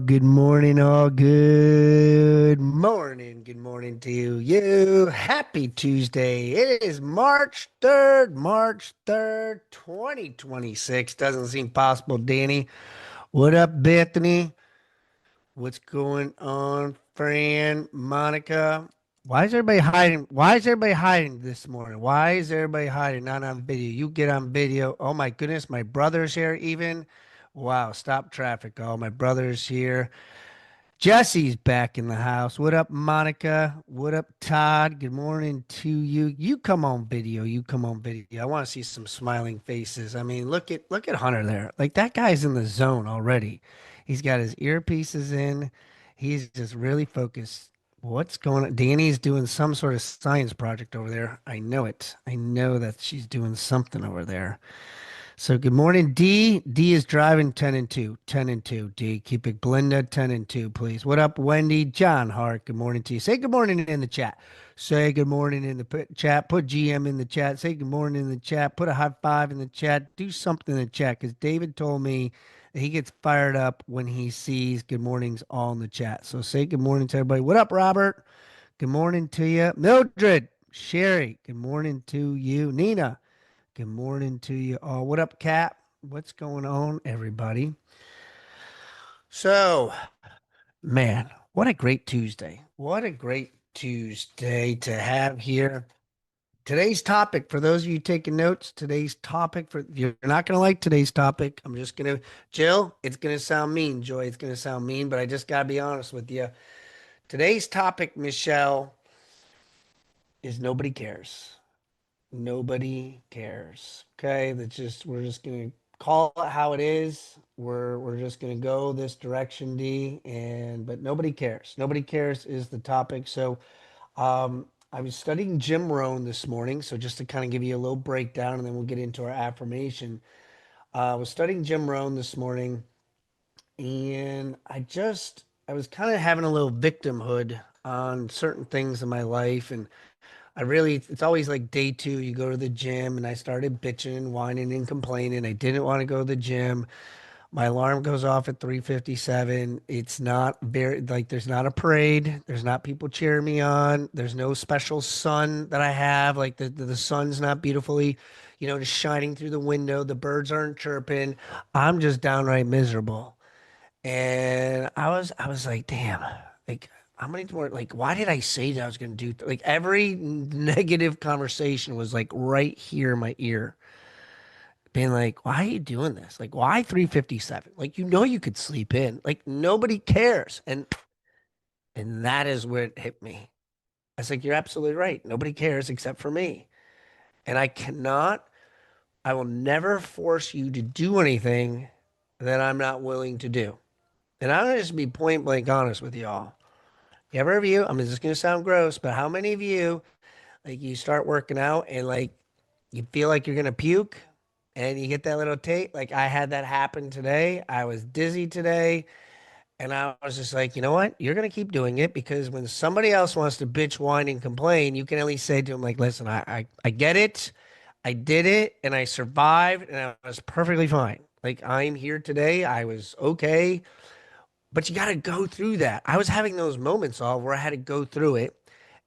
Good morning, all. Good morning. Good morning to you. Happy Tuesday. It is March 3rd, 2026. Doesn't seem possible, Danny. What up, Bethany? What's going on, Fran, Monica? Why is everybody hiding? Why is everybody hiding this morning? Why is everybody hiding? Not on video. You get on video. Oh my goodness, my brother's here even. Wow, stop traffic. Oh, my brother's here. Jesse's back in the house. What up, Monica? What up, Todd? Good morning to you. You come on video. You come on video. I want to see some smiling faces. I mean, look at Hunter there. Like that guy's in the zone already. He's got his earpieces in. He's just really focused. What's going on? Danny's doing some sort of science project over there. I know it. I know that she's doing something over there. So good morning, D. D is driving 10 and 2. 10 and 2. D. Keep it Glinda 10 and 2, please. What up, Wendy? John Hart. Good morning to you. Say good morning in the chat. Say good morning in the chat. Put GM in the chat. Say good morning in the chat. Put a high five in the chat. Do something in the chat because David told me that he gets fired up when he sees good mornings all in the chat. So say good morning to everybody. What up, Robert? Good morning to you. Mildred. Sherry. Good morning to you. Nina. Good morning to you all. What up, Cap? What's going on, everybody? So, man, what a great Tuesday. What a great Tuesday to have here. Today's topic, for those of you taking notes, today's topic, for you're not going to like today's topic. I'm just going to, Jill, it's going to sound mean. Joy, it's going to sound mean, but I just got to be honest with you. Today's topic, Michelle, is nobody cares. Nobody cares. Okay, that's just we're just gonna call it how it is. We're just gonna go this direction, D. And but nobody cares. Nobody cares is the topic. So, I was studying Jim Rohn this morning. So just to kind of give you a little breakdown, and then we'll get into our affirmation. I was studying Jim Rohn this morning, and I was kind of having a little victimhood on certain things in my life, and it's always like day two, you go to the gym, and I started bitching and whining and complaining. I didn't want to go to the gym. My alarm goes off at 3:57. It's not very, like, there's not a parade. There's not people cheering me on. There's no special sun that I have. Like, the sun's not beautifully, just shining through the window. The birds aren't chirping. I'm just downright miserable. And I was like, damn, like how many more, like, why did I say that I was going to do, like every negative conversation was like right here in my ear, being like, why are you doing this? Like, why 3:57? Like, you could sleep in, like nobody cares. And that is where it hit me. I was like, you're absolutely right. Nobody cares except for me. And I will never force you to do anything that I'm not willing to do. And I'm gonna just be point blank honest with y'all. You ever of you, I mean, this is gonna sound gross, but how many of you, like, you start working out and like you feel like you're gonna puke and you get that little taste? Like, I had that happen today. I was dizzy today, and I was just like, you know what? You're gonna keep doing it because when somebody else wants to bitch, whine, and complain, you can at least say to them, like, listen, I get it. I did it and I survived and I was perfectly fine. Like, I'm here today. I was okay. But you got to go through that. I was having those moments all where I had to go through it.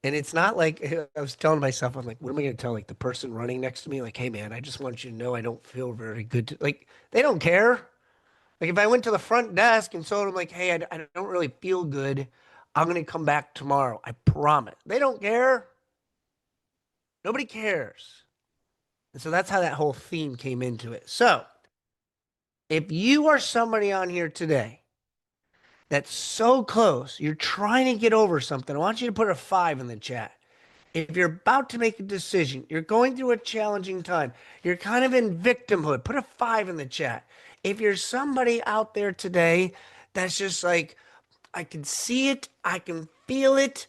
And it's not like I was telling myself, I'm like, what am I going to tell like the person running next to me? Like, hey man, I just want you to know I don't feel very good. Like, they don't care. Like, if I went to the front desk and told them like, hey, I don't really feel good, I'm going to come back tomorrow. I promise. They don't care. Nobody cares. And so that's how that whole theme came into it. So if you are somebody on here today that's so close, you're trying to get over something, I want you to put a 5 in the chat. If you're about to make a decision, you're going through a challenging time, you're kind of in victimhood, put a 5 in the chat. If you're somebody out there today that's just like, I can see it, I can feel it,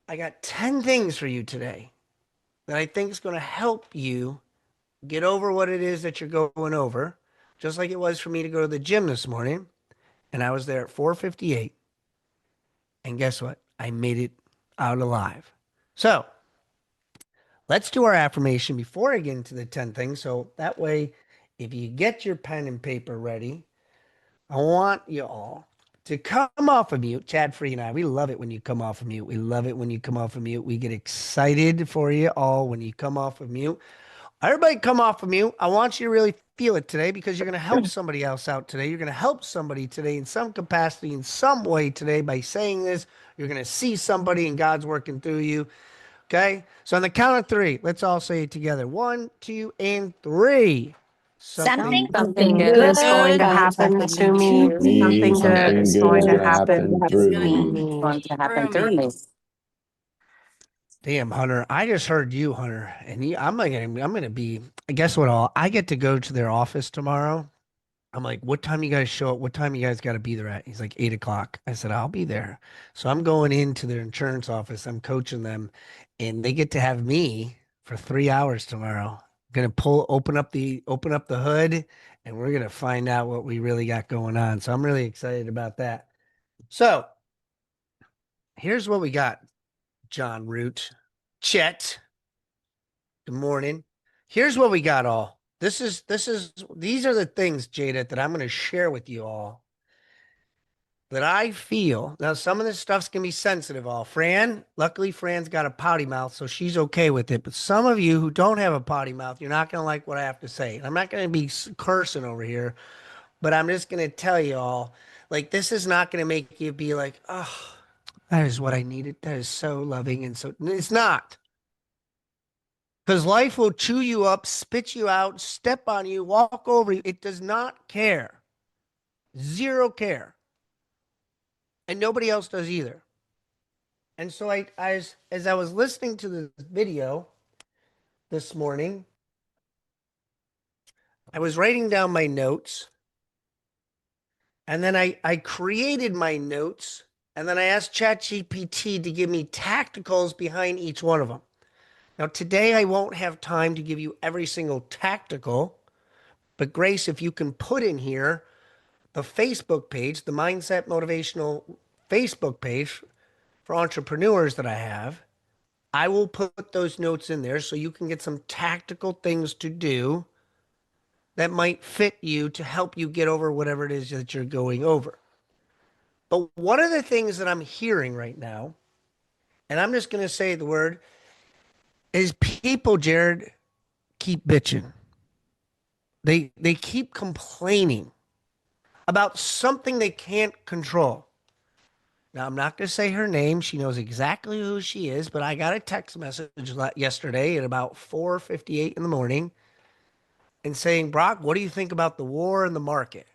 I got 10 things for you today that I think is going to help you get over what it is that you're going over, just like it was for me to go to the gym this morning. And I was there at 4:58. And guess what? I made it out alive. So let's do our affirmation before I get into the 10 things. So that way, if you get your pen and paper ready, I want you all to come off of mute. Chad Free and I, we love it when you come off of mute. We love it when you come off of mute. We get excited for you all when you come off of mute. Everybody come off of mute. I want you to really feel it today because you're going to help somebody else out today. You're going to help somebody today in some capacity, in some way today by saying this. You're going to see somebody and God's working through you. Okay? So on the count of three, let's all say it together. One, two, and three. Something Something Something good good is going is to going to happen happen to me. to Me, Something me. good something is good going is to gonna happen happen It's through to going me. me. to happen through me. Damn, Hunter. I just heard you, Hunter. And I'm gonna be, guess what all? I get to go to their office tomorrow. I'm like, what time you guys show up? What time you guys got to be there at? He's like, 8 o'clock. I said, I'll be there. So I'm going into their insurance office. I'm coaching them, and they get to have me for 3 hours tomorrow. Gonna open up the hood, and we're gonna find out what we really got going on. So I'm really excited about that. So here's what we got, John Root, Chet. Good morning. Here's what we got all. These are the things, Jada, that I'm going to share with you all that I feel. Now, some of this stuff's going to be sensitive, all. Luckily, Fran's got a potty mouth, so she's okay with it. But some of you who don't have a potty mouth, you're not going to like what I have to say. And I'm not going to be cursing over here, but I'm just going to tell you all, like, this is not going to make you be like, oh, that is what I needed. That is so loving. And so it's not. Because life will chew you up, spit you out, step on you, walk over you. It does not care. Zero care. And nobody else does either. And so as I was listening to the video this morning, I was writing down my notes. And then I created my notes. And then I asked ChatGPT to give me tacticals behind each one of them. Now, today I won't have time to give you every single tactical. But Grace, if you can put in here the Facebook page, the Mindset Motivational Facebook page for entrepreneurs that I have, I will put those notes in there so you can get some tactical things to do that might fit you to help you get over whatever it is that you're going over. But one of the things that I'm hearing right now, and I'm just going to say the word, is people, Jared, keep bitching. They keep complaining about something they can't control. Now, I'm not going to say her name. She knows exactly who she is, but I got a text message yesterday at about 4:58 in the morning and saying, Brock, what do you think about the war in the market?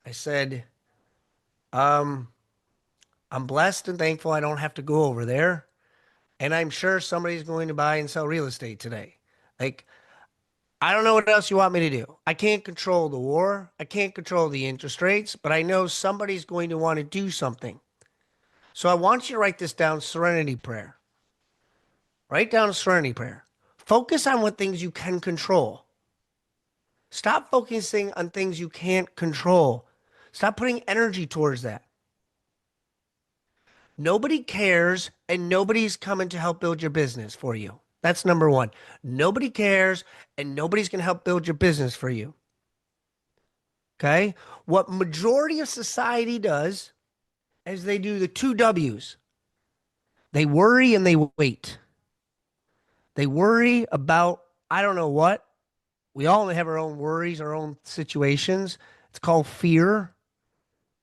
I said, um, I'm blessed and thankful I don't have to go over there. And I'm sure somebody's going to buy and sell real estate today. Like, I don't know what else you want me to do. I can't control the war. I can't control the interest rates, but I know somebody's going to want to do something. So I want you to write this down, Serenity Prayer. Write down a Serenity Prayer. Focus on what things you can control. Stop focusing on things you can't control. Stop putting energy towards that. Nobody cares and nobody's coming to help build your business for you. That's number one. Nobody cares and nobody's going to help build your business for you. Okay? What majority of society does is they do the two W's. They worry and they wait. They worry about, I don't know what. We all have our own worries, our own situations. It's called fear.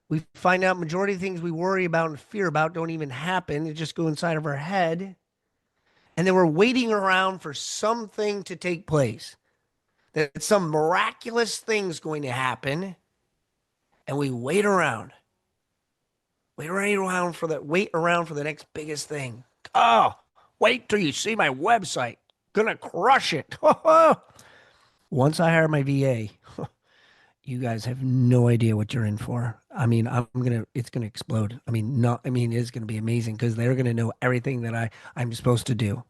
We find out majority of things we worry about and fear about don't even happen. They just go inside of our head. And then we're waiting around for something to take place. That some miraculous thing's going to happen. And we wait around. Wait around for the next biggest thing. Oh, wait till you see my website. Gonna crush it. Once I hire my VA, you guys have no idea what you're in for. I mean, it's gonna explode. It's gonna be amazing because they're gonna know everything that I'm supposed to do.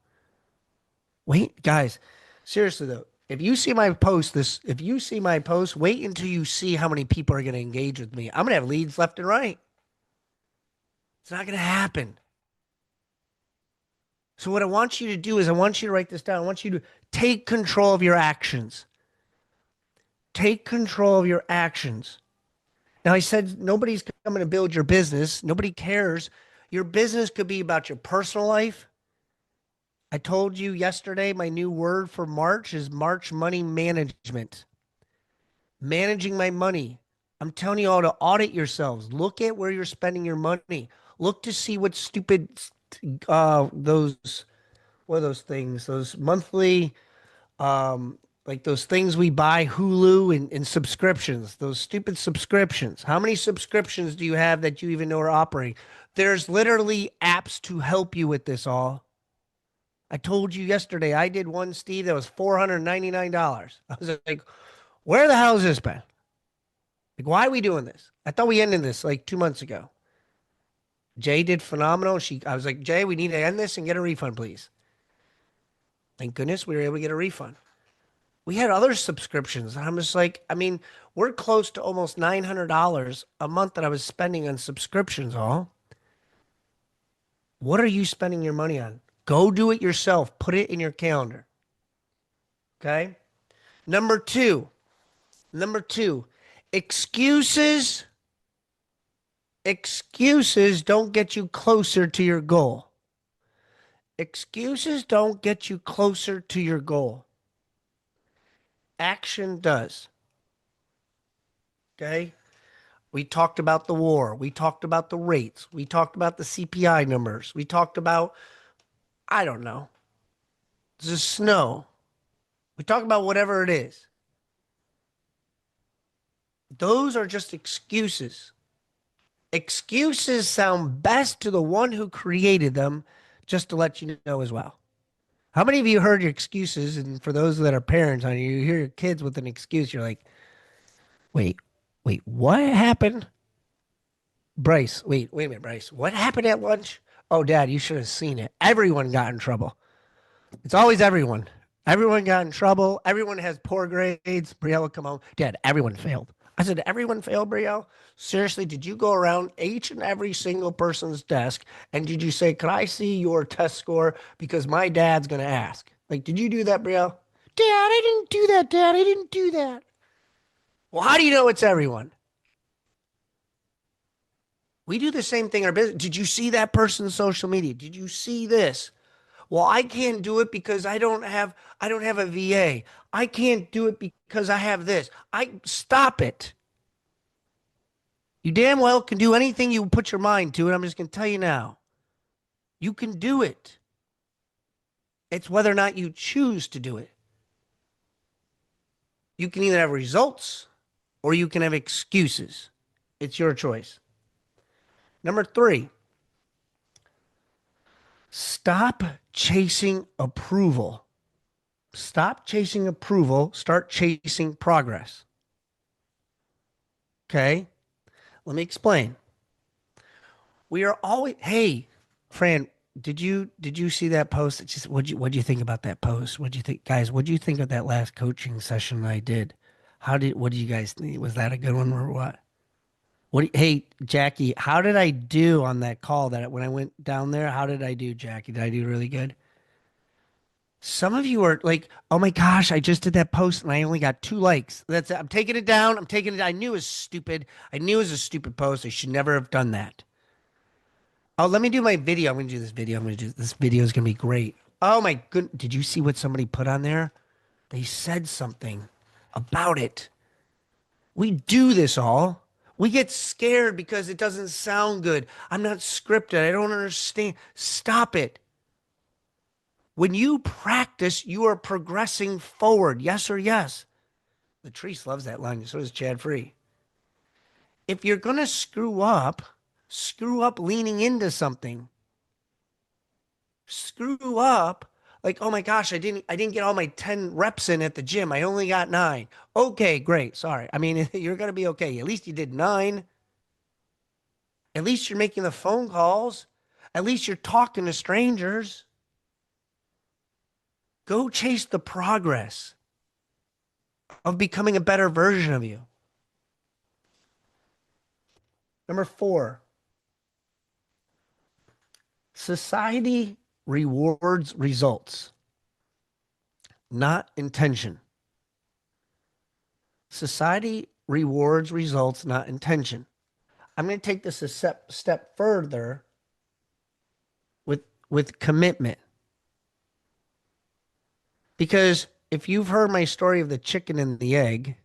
Wait, guys, seriously though, if you see my post, wait until you see how many people are gonna engage with me. I'm gonna have leads left and right. It's not gonna happen. So what I want you to do is I want you to write this down. I want you to take control of your actions. Take control of your actions. Now, I said nobody's coming to build your business. Nobody cares. Your business could be about your personal life. I told you yesterday my new word for March is March money management. Managing my money. I'm telling you all to audit yourselves. Look at where you're spending your money. Look to see what stupid those what are those things? Those monthly like those things we buy, Hulu and subscriptions, those stupid subscriptions. How many subscriptions do you have that you even know are operating? There's literally apps to help you with this all. I told you yesterday, I did one, Steve, that was $499. I was like, where the hell has this been? Like, why are we doing this? I thought we ended this like 2 months ago. Jay did phenomenal. I was like, Jay, we need to end this and get a refund, please. Thank goodness we were able to get a refund. We had other subscriptions. I'm just like, I mean, we're close to almost $900 a month that I was spending on subscriptions. All. What are you spending your money on? Go do it yourself. Put it in your calendar. Okay. Number two. Number two. Excuses. Excuses don't get you closer to your goal. Excuses don't get you closer to your goal. Action does. Okay. We talked about the war. We talked about the rates. We talked about the CPI numbers. We talked about, I don't know, the snow. We talked about whatever it is. Those are just excuses. Excuses sound best to the one who created them, just to let you know as well. How many of you heard your excuses? And for those that are parents on you, you hear your kids with an excuse, you're like, wait, wait, what happened? Bryce, wait a minute, Bryce. What happened at lunch? Oh, Dad, you should have seen it. Everyone got in trouble. It's always everyone. Everyone got in trouble. Everyone has poor grades. Brielle would come home. Dad, everyone failed. I said, everyone failed, Brielle? Seriously, did you go around each and every single person's desk and did you say, could I see your test score? Because my dad's going to ask. Like, did you do that, Brielle? Dad, I didn't do that, Dad. I didn't do that. Well, how do you know it's everyone? We do the same thing in our business. Did you see that person's social media? Did you see this? Well, I can't do it because I don't have a VA. I can't do it because I have this. I stop it. You damn well can do anything you put your mind to, and I'm just going to tell you now. You can do it. It's whether or not you choose to do it. You can either have results or you can have excuses. It's your choice. Number three, stop chasing approval. Stop chasing approval. Start chasing progress. Okay. Let me explain. We are always, hey, Fran, did you see that post? It's just what'd you think about that post? What'd you think, guys? What'd you think of that last coaching session I did? What did you guys think? Was that a good one or what? Hey, Jackie, how did I do on that call that when I went down there? How did I do, Jackie? Did I do really good? Some of you are like, oh my gosh, I just did that post and I only got 2 likes. That's it. I'm taking it down. I'm taking it. I knew it was stupid. I knew it was a stupid post. I should never have done that. Oh, let me do my video. I'm going to do this video. This video is going to be great. Oh my good. Did you see what somebody put on there? They said something about it. We do this all. We get scared because it doesn't sound good. I'm not scripted. I don't understand. Stop it. When you practice, you are progressing forward. Yes or yes. Latrice loves that line. So does Chad Free. If you're going to screw up leaning into something. Screw up. Like, oh my gosh, I didn't get all my 10 reps in at the gym. I only got 9. Okay, great. Sorry. I mean, you're going to be okay. At least you did 9. At least you're making the phone calls. At least you're talking to strangers. Go chase the progress of becoming a better version of you. Number 4, society rewards results, not intention. Society rewards results, not intention. I'm going to take this a step further with commitment. Because if you've heard my story of the chicken and the egg,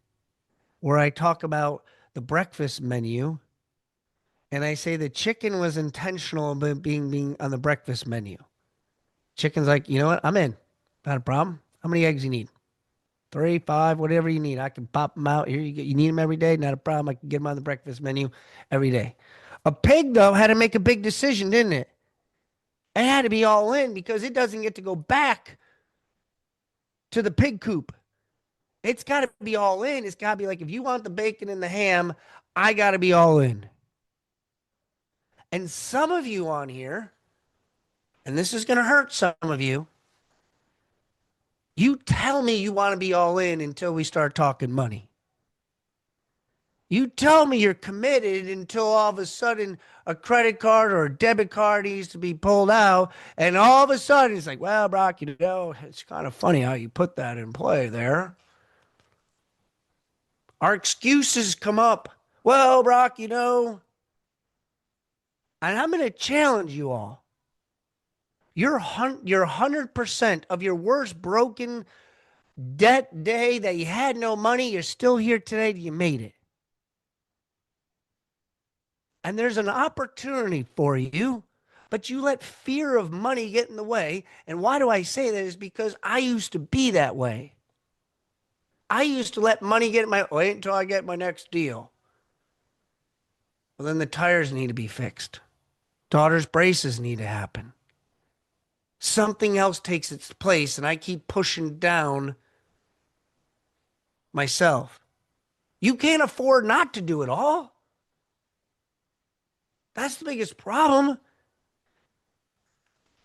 where I talk about the breakfast menu, and I say the chicken was intentional about being on the breakfast menu. Chicken's like, you know what? I'm in. Not a problem. How many eggs you need? 3, 5, whatever you need. I can pop them out. Here you go. You need them every day. Not a problem. I can get them on the breakfast menu every day. A pig, though, had to make a big decision, didn't it? It had to be all in because it doesn't get to go back to the pig coop. It's got to be all in. It's got to be like, if you want the bacon and the ham, I got to be all in. And some of you on here, and this is going to hurt some of you, you tell me you want to be all in until we start talking money. You tell me you're committed until all of a sudden a credit card or a debit card needs to be pulled out. And all of a sudden it's like, well, Brock, you know, it's kind of funny how you put that in play there. Our excuses come up. Well, Brock, you know, and I'm going to challenge you all. Your 100% of your worst broken debt day that you had no money, you're still here today. You made it. And there's an opportunity for you, but you let fear of money get in the way. And why do I say that? Is because I used to be that way. I used to let money get in my, wait until I get my next deal. Well, then the tires need to be fixed. Daughter's braces need to happen. Something else takes its place, and I keep pushing down myself. You can't afford not to do it all. That's the biggest problem.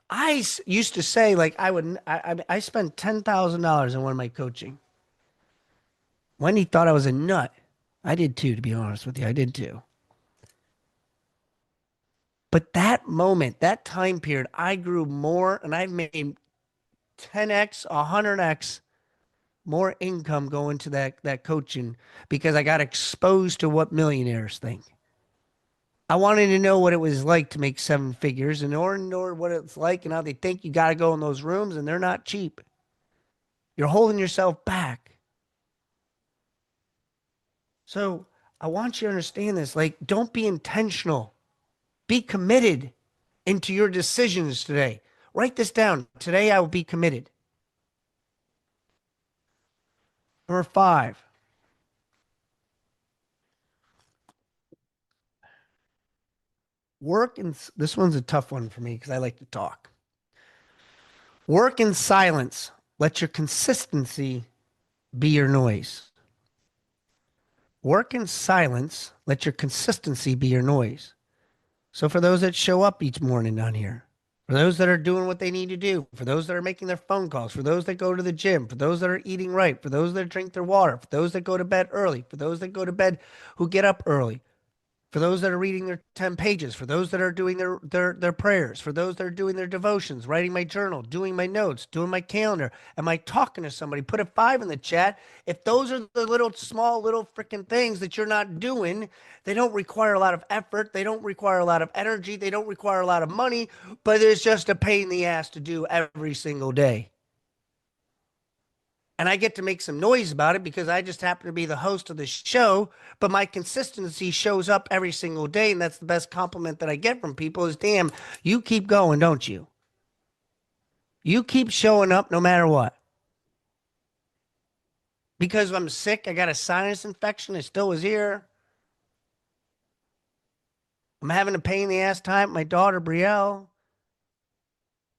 I used to say, like, I spent $10,000 on one of my coaching. Wendy thought I was a nut. I did too, to be honest with you. I did too. But that moment, that time period, I grew more and I've made 10x, 100x more income going to that coaching because I got exposed to what millionaires think. I wanted to know what it was like to make 7 figures and or what it's like and how they think you got to go in those rooms and they're not cheap. You're holding yourself back. So I want you to understand this. Like, don't be intentional. Be committed into your decisions today. Write this down. Today I will be committed. Number 5. Work in, this one's a tough one for me because I like to talk. Work in silence. Let your consistency be your noise. Work in silence. Let your consistency be your noise. So for those that show up each morning on here, for those that are doing what they need to do, for those that are making their phone calls, for those that go to the gym, for those that are eating right, for those that drink their water, for those that go to bed early, for those that go to bed who get up early, for those that are reading their 10 pages, for those that are doing their prayers, for those that are doing their devotions, writing my journal, doing my notes, doing my calendar. Am I talking to somebody? Put a 5 in the chat. If those are the little small little freaking things that you're not doing, they don't require a lot of effort. They don't require a lot of energy. They don't require a lot of money, but it's just a pain in the ass to do every single day. And I get to make some noise about it because I just happen to be the host of the show, but my consistency shows up every single day. And that's the best compliment that I get from people is, damn, you keep going, don't you? You keep showing up no matter what. Because I'm sick, I got a sinus infection, I still was here. I'm having a pain in the ass time with my daughter, Brielle.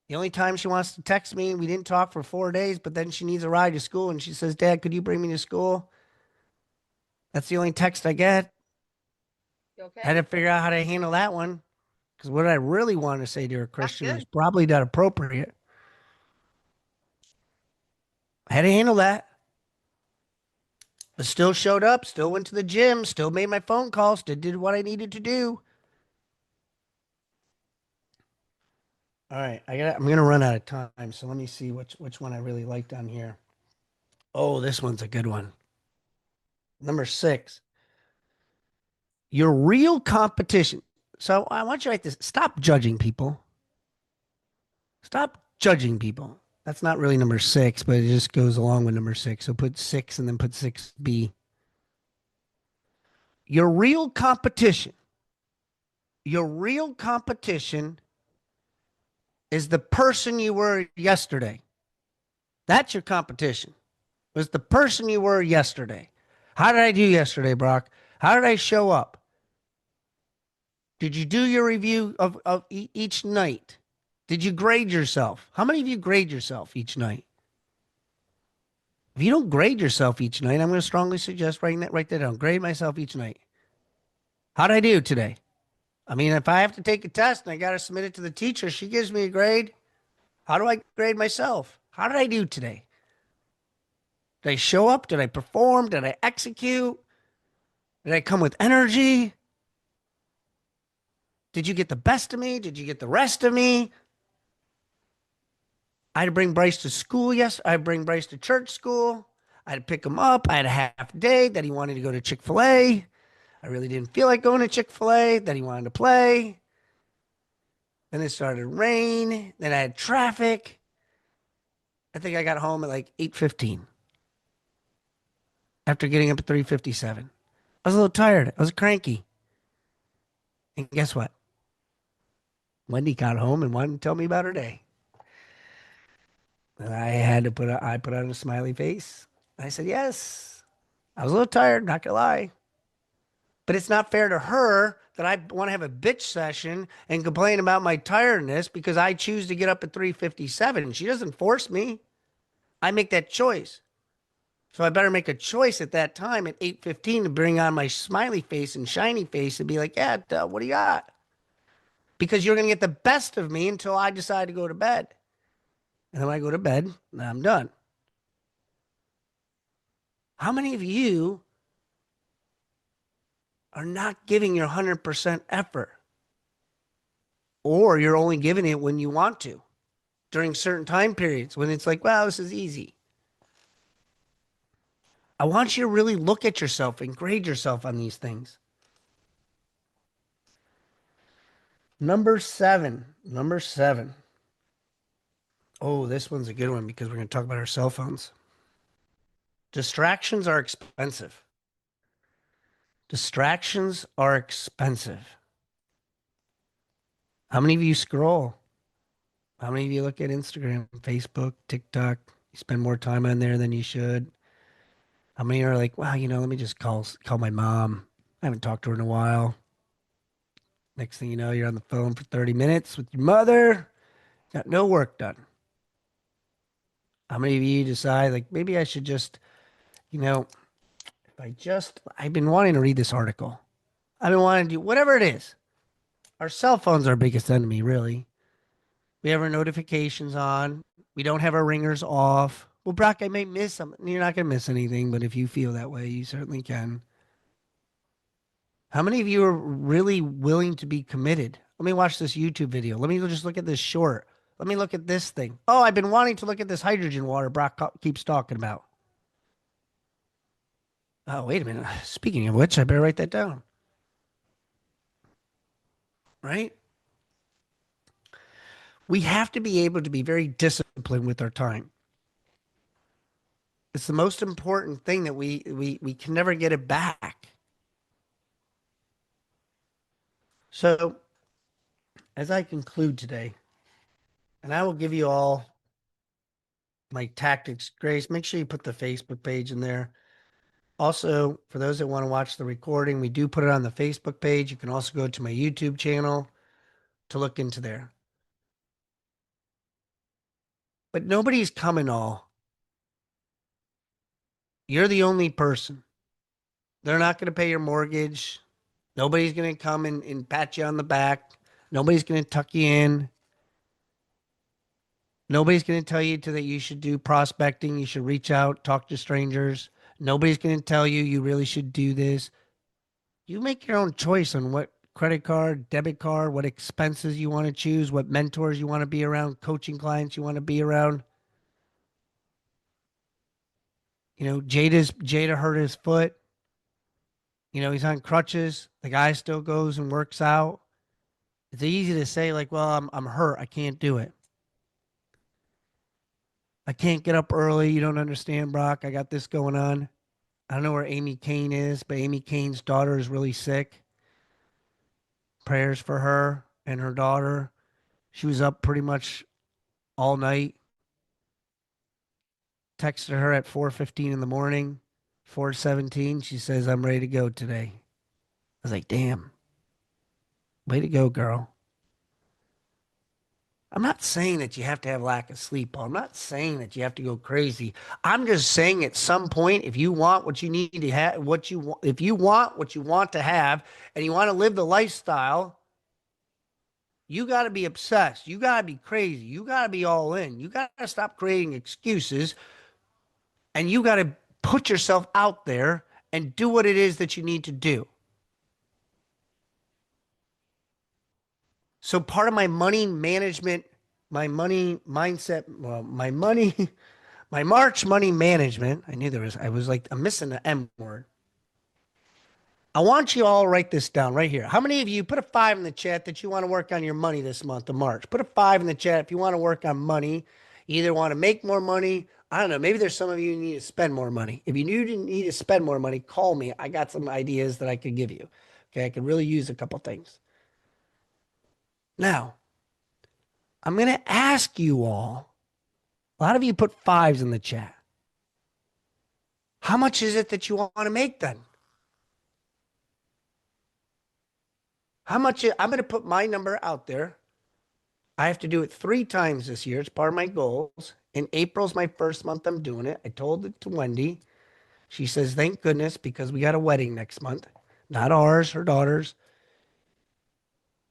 The only time she wants to text me, we didn't talk for 4 days, but then she needs a ride to school and she says, Dad, could you bring me to school? That's the only text I get. You okay? I had to figure out how to handle that one because what I really wanted to say to her, Christian, good. was probably not appropriate. I had to handle that. But still showed up, still went to the gym, still made my phone calls, still did what I needed to do. All right, I'm gonna run out of time, so let me see which one I really liked on here. Oh, this one's a good one. Number 6. Your real competition. So I want you to write this. Stop judging people. Stop judging people. That's not really number six, but it just goes along with number six. So put six and then put 6B. Your real competition. Your real competition is the person you were yesterday. That's your competition. It was the person you were yesterday. How did I do yesterday, Brock? How did I show up? Did you do your review of each night? Did you grade yourself? How many of you grade yourself each night? If you don't grade yourself each night, I'm going to strongly suggest write that down. Grade myself each night. How did I do today? I mean, if I have to take a test and I got to submit it to the teacher, she gives me a grade. How do I grade myself? How did I do today? Did I show up? Did I perform? Did I execute? Did I come with energy? Did you get the best of me? Did you get the rest of me? I had to bring Bryce to school. Yes, I bring Bryce to church school. I had to pick him up. I had a half day that he wanted to go to Chick-fil-A. I really didn't feel like going to Chick-fil-A, that he wanted to play. Then it started to rain. Then I had traffic. I think I got home at like 8:15 after getting up at 3:57. I was a little tired. I was cranky. And guess what? Wendy got home and wanted to tell me about her day. And I put on a smiley face. I said, yes, I was a little tired, not gonna lie. But it's not fair to her that I want to have a bitch session and complain about my tiredness because I choose to get up at 3:57. She doesn't force me. I make that choice. So I better make a choice at that time at 8:15 to bring on my smiley face and shiny face and be like, yeah, what do you got? Because you're going to get the best of me until I decide to go to bed. And then when I go to bed, I'm done. How many of you are not giving your 100% effort? Or you're only giving it when you want to during certain time periods when it's like, wow, this is easy. I want you to really look at yourself and grade yourself on these things. Number seven. Number seven. Oh, this one's a good one because we're going to talk about our cell phones. Distractions are expensive. Distractions are expensive. How many of you scroll? How many of you look at Instagram, Facebook, TikTok? You spend more time on there than you should. How many are like, wow, let me just call my mom. I haven't talked to her in a while. Next thing you know, you're on the phone for 30 minutes with your mother. Got no work done. How many of you decide like maybe I should just, I've been wanting to read this article. I've been wanting to do whatever it is. Our cell phone's our biggest enemy, really. We have our notifications on. We don't have our ringers off. Well, Brock, I may miss something. You're not going to miss anything, but if you feel that way, you certainly can. How many of you are really willing to be committed? Let me watch this YouTube video. Let me just look at this short. Let me look at this thing. Oh, I've been wanting to look at this hydrogen water Brock keeps talking about. Oh, wait a minute. Speaking of which, I better write that down. Right? We have to be able to be very disciplined with our time. It's the most important thing that we can never get it back. So, as I conclude today, and I will give you all my tactics, Grace, make sure you put the Facebook page in there. Also, for those that want to watch the recording, we do put it on the Facebook page. You can also go to my YouTube channel to look into there. But nobody's coming all. You're the only person. They're not going to pay your mortgage. Nobody's going to come and pat you on the back. Nobody's going to tuck you in. Nobody's going to tell you that you should do prospecting. You should reach out, talk to strangers. Nobody's going to tell you you really should do this. You make your own choice on what credit card, debit card, what expenses you want to choose, what mentors you want to be around, coaching clients you want to be around. Jada hurt his foot. He's on crutches. The guy still goes and works out. It's easy to say, like, well, I'm hurt. I can't do it. I can't get up early. You don't understand, Brock. I got this going on. I don't know where Amy Kane is, but Amy Kane's daughter is really sick. Prayers for her and her daughter. She was up pretty much all night. Texted her at 4:15 in the morning, 4:17. She says, I'm ready to go today. I was like, damn, way to go, girl. I'm not saying that you have to have lack of sleep. I'm not saying that you have to go crazy. I'm just saying at some point, if you want what you need to have, what you want, if you want what you want to have, and you want to live the lifestyle, you got to be obsessed. You got to be crazy. You got to be all in. You got to stop creating excuses, and you got to put yourself out there and do what it is that you need to do. So part of my money management, my money mindset, well, my money, my March money management. I was like, I'm missing the M word. I want you all to write this down right here. How many of you put a 5 in the chat that you want to work on your money this month of March? Put a 5 in the chat if you want to work on money. You either want to make more money. I don't know. Maybe there's some of you who need to spend more money. If you need to spend more money, call me. I got some ideas that I could give you. Okay. I could really use a couple things. Now, I'm going to ask you all. A lot of you put 5s in the chat. How much is it that you want to make then? How much? I'm going to put my number out there. I have to do it 3 times this year. It's part of my goals. In April's my first month I'm doing it. I told it to Wendy. She says, thank goodness, because we got a wedding next month. Not ours, her daughter's.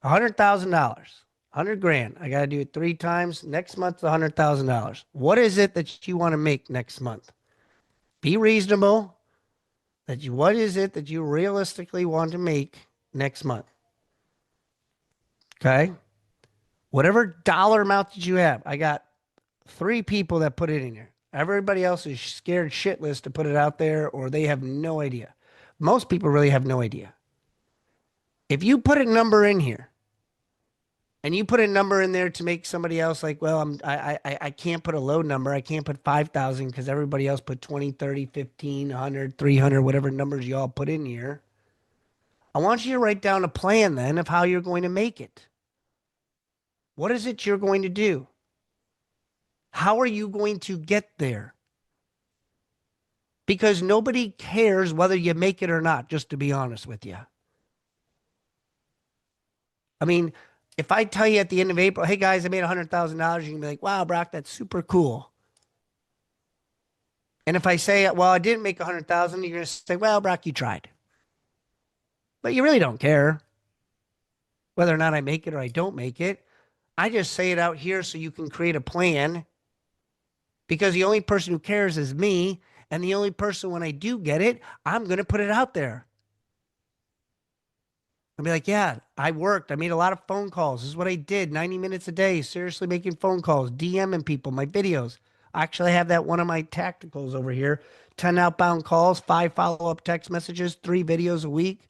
$100,000. 100 grand. I got to do it 3 times. Next month's $100,000. What is it that you want to make next month? Be reasonable. What is it that you realistically want to make next month? Okay. Whatever dollar amount that you have, I got 3 people that put it in here. Everybody else is scared shitless to put it out there, or they have no idea. Most people really have no idea. If you put a number in here and you put a number in there to make somebody else like, well, I can't put a low number. I can't put 5,000 because everybody else put 20, 30, 15, 100, 300, whatever numbers you all put in here. I want you to write down a plan then of how you're going to make it. What is it you're going to do? How are you going to get there? Because nobody cares whether you make it or not, just to be honest with you. I mean, if I tell you at the end of April, hey guys, I made $100,000, you can be like, wow, Brock, that's super cool. And if I say, well, I didn't make 100,000, you're going to say, well, Brock, you tried. But you really don't care whether or not I make it or I don't make it. I just say it out here so you can create a plan, because the only person who cares is me. And the only person, when I do get it, I'm going to put it out there. I'll be like, yeah, I worked. I made a lot of phone calls. This is what I did. 90 minutes a day, seriously making phone calls, DMing people, my videos. I actually have that one of my tacticals over here. 10 outbound calls, 5 follow-up text messages, 3 videos a week.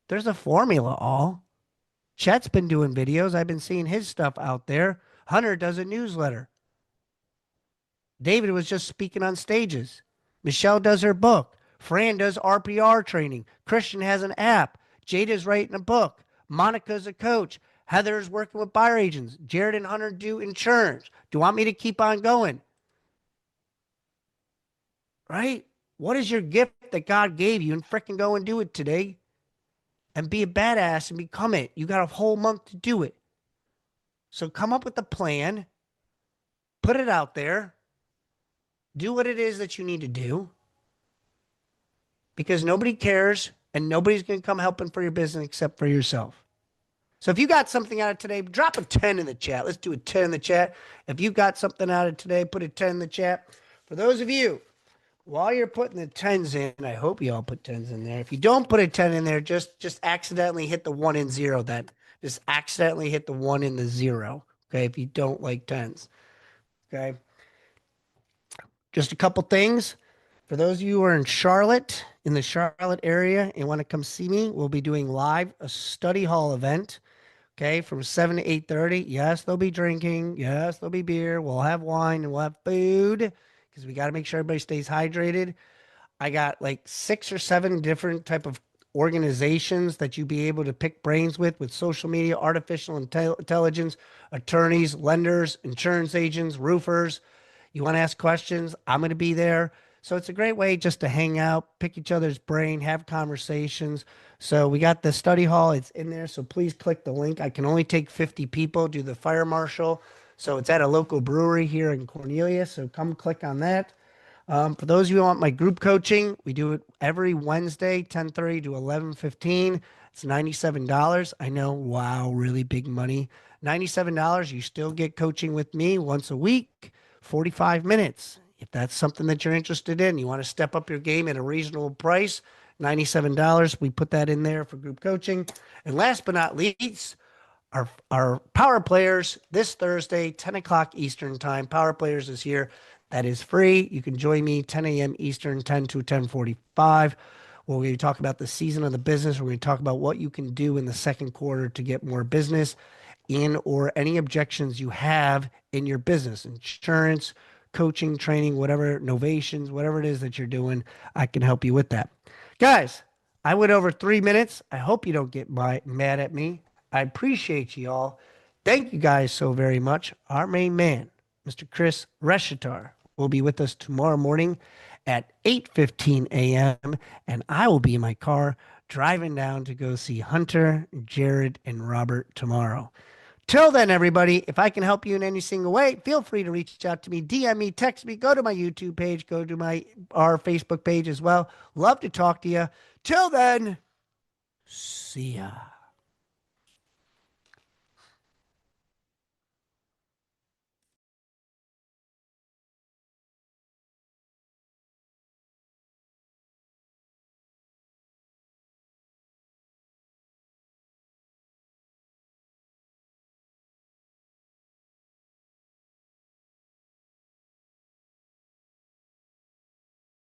There's a formula all. Chet's been doing videos. I've been seeing his stuff out there. Hunter does a newsletter. David was just speaking on stages. Michelle does her book. Fran does RPR training. Christian has an app. Jada's writing a book. Monica's a coach. Heather's working with buyer agents. Jared and Hunter do insurance. Do you want me to keep on going? Right? What is your gift that God gave you? And fricking go and do it today. And be a badass and become it. You got a whole month to do it. So come up with a plan. Put it out there. Do what it is that you need to do. Because nobody cares and nobody's going to come helping for your business except for yourself. So if you got something out of today, drop a 10 in the chat. Let's do a 10 in the chat. If you got something out of today, put a 10 in the chat. For those of you, while you're putting the 10s in, I hope you all put 10s in there. If you don't put a 10 in there, just accidentally hit the 1 and 0 then. Just accidentally hit the 1 and the 0. Okay, if you don't like 10s. Okay. Just a couple things. For those of you who are in Charlotte, in the Charlotte area and want to come see me, we'll be doing live a study hall event. Okay, from 7 to 8:30. Yes, there'll be drinking. Yes, there'll be beer. We'll have wine and we'll have food because we got to make sure everybody stays hydrated. I got like 6 or 7 different type of organizations that you be able to pick brains with social media, artificial intelligence, attorneys, lenders, insurance agents, roofers. You want to ask questions? I'm going to be there. So it's a great way just to hang out, pick each other's brain, have conversations. So we got the study hall. It's in there. So please click the link. I can only take 50 people, do the fire marshal. So it's at a local brewery here in Cornelia. So come click on that. For those of you who want my group coaching, we do it every Wednesday, 10:30 to 11:15. It's $97. I know, wow, really big money. $97, you still get coaching with me once a week, 45 minutes. If that's something that you're interested in, you want to step up your game at a reasonable price, $97. We put that in there for group coaching. And last but not least, our Power Players this Thursday, 10 o'clock Eastern Time. Power Players is here. That is free. You can join me 10 a.m. Eastern, 10 to 10:45. We're going to talk about the season of the business. We're going to talk about what you can do in the second quarter to get more business in or any objections you have in your business, insurance, coaching, training, whatever, novations, whatever it is that you're doing. I can help you with that. Guys, I went over 3 minutes. I hope you don't get mad at me. I appreciate you all. Thank you guys so very much. Our main man, Mr. Chris Reshitar, will be with us tomorrow morning at 8:15 a.m. and I will be in my car driving down to go see Hunter, Jared, and Robert tomorrow. Till then, everybody, if I can help you in any single way, feel free to reach out to me, DM me, text me, go to my YouTube page, go to our Facebook page as well. Love to talk to you. Till then, see ya.